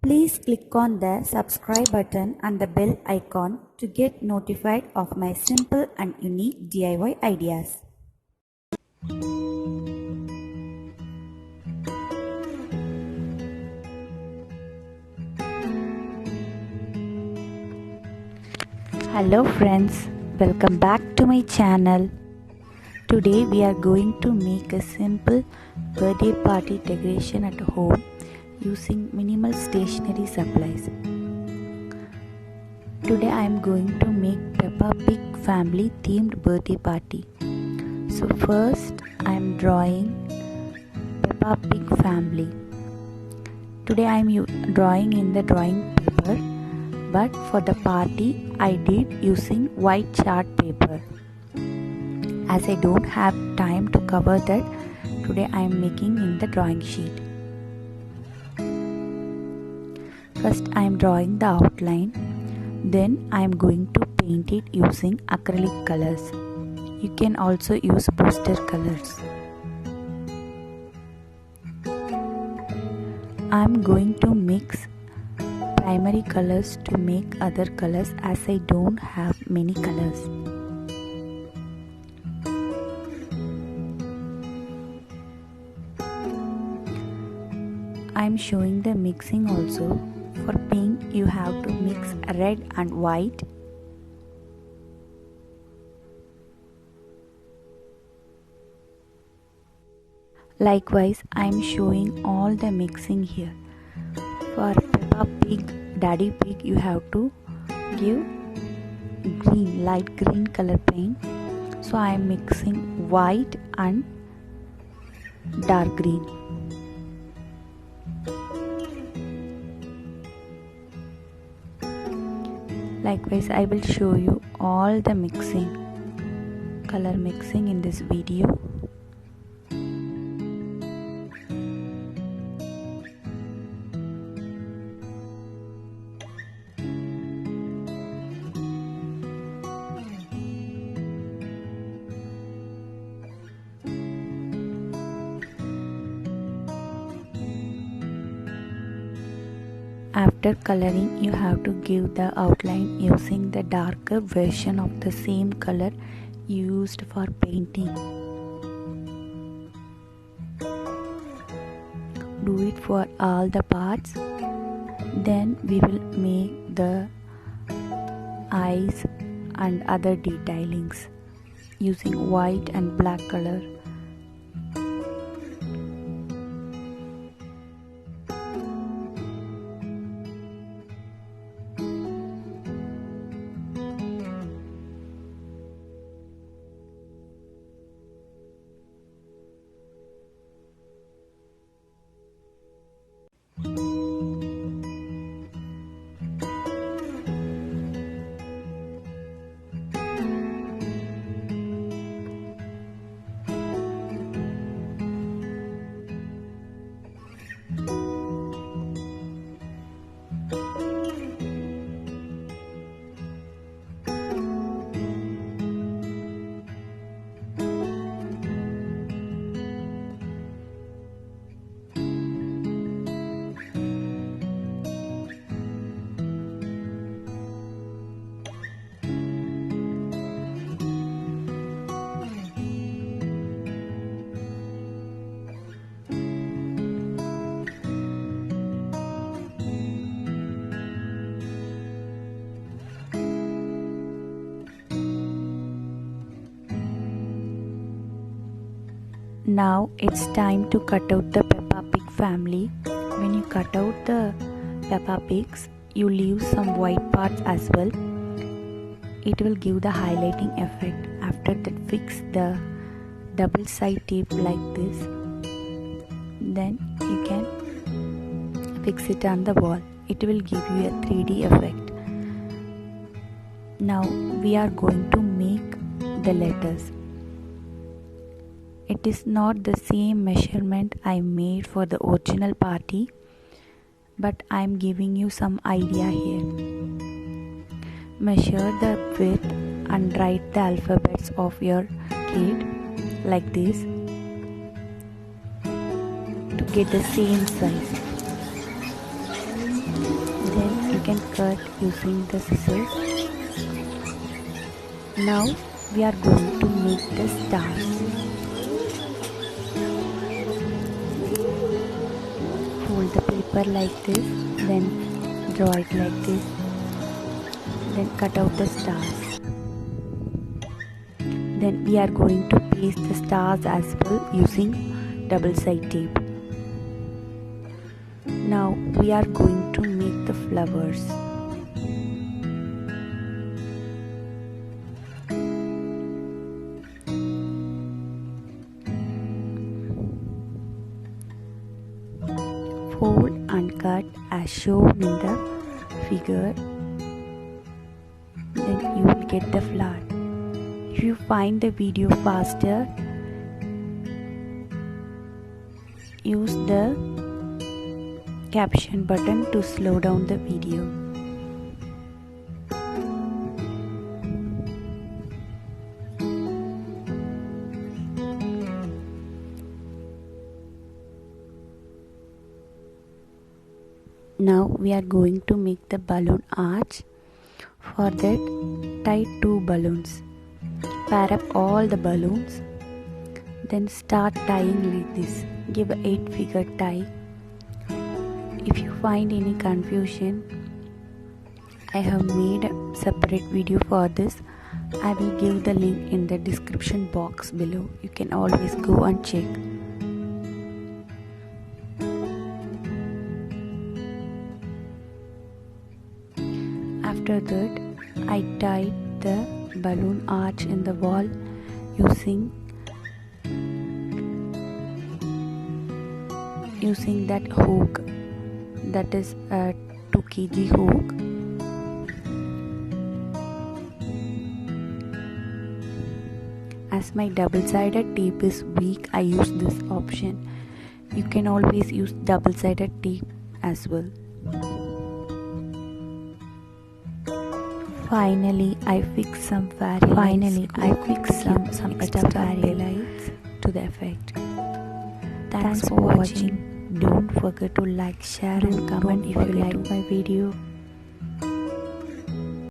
Please click on the subscribe button and the bell icon to get notified of my simple and unique DIY ideas. Hello friends, welcome back to my channel. Today we are going to make a simple birthday party decoration at home using minimal stationery supplies. Today I am going to make Peppa Pig family themed birthday party. So first I am drawing Peppa Pig family. Today I am drawing in the drawing paper, but for the party I did using white chart paper. As I don't have time to cover that, today I am making in the drawing sheet. First I am drawing the outline, then I am going to paint it using acrylic colors. You can also use poster colors. I am going to mix primary colors to make other colors as I don't have many colors. I am showing the mixing also. For pink you have to mix red and white. Likewise, I am showing all the mixing here. For Peppa Pig, Daddy Pig, you have to give green, light green color paint. So I am mixing white and dark green. Likewise, I will show you all the mixing, color mixing in this video. After coloring, you have to give the outline using the darker version of the same color used for painting. Do it for all the parts. Then we will make the eyes and other detailings using white and black color. Now it's time to cut out the Peppa Pig family. When you cut out the Peppa Pigs, you leave some white parts as well. It will give the highlighting effect. After that, fix the double side tape like this. Then you can fix it on the wall. It will give you a 3D effect. Now we are going to make the letters. It is not the same measurement I made for the original party, but I am giving you some idea here. Measure the width and write the alphabets of your kid like this to get the same size. cut using the scissors. Now we are going to make the stars. Fold the paper like this, then draw it like this, then cut out the stars. Then we are going to paste the stars as well using double-side tape. Now we are going to make the flowers. Fold and cut as shown in the figure. Then you will get the flower. If you find the video faster, use the caption button to slow down the video. Now we are going to make the balloon arch. For that, tie 2 balloons. Pair up all the balloons. Then start tying like this. Give an 8-figure tie. If you find any confusion, I have made a separate video for this. I will give the link in the description box below. You can always go and check. After that, I tied the balloon arch in the wall using that hook, that is a 2 kg hook. As my double-sided tape is weak, I use this option. You can always use double-sided tape as well. Finally, I fix some extra fairy lights to the effect. Thanks for watching. Don't forget to like, share and comment if you like my video.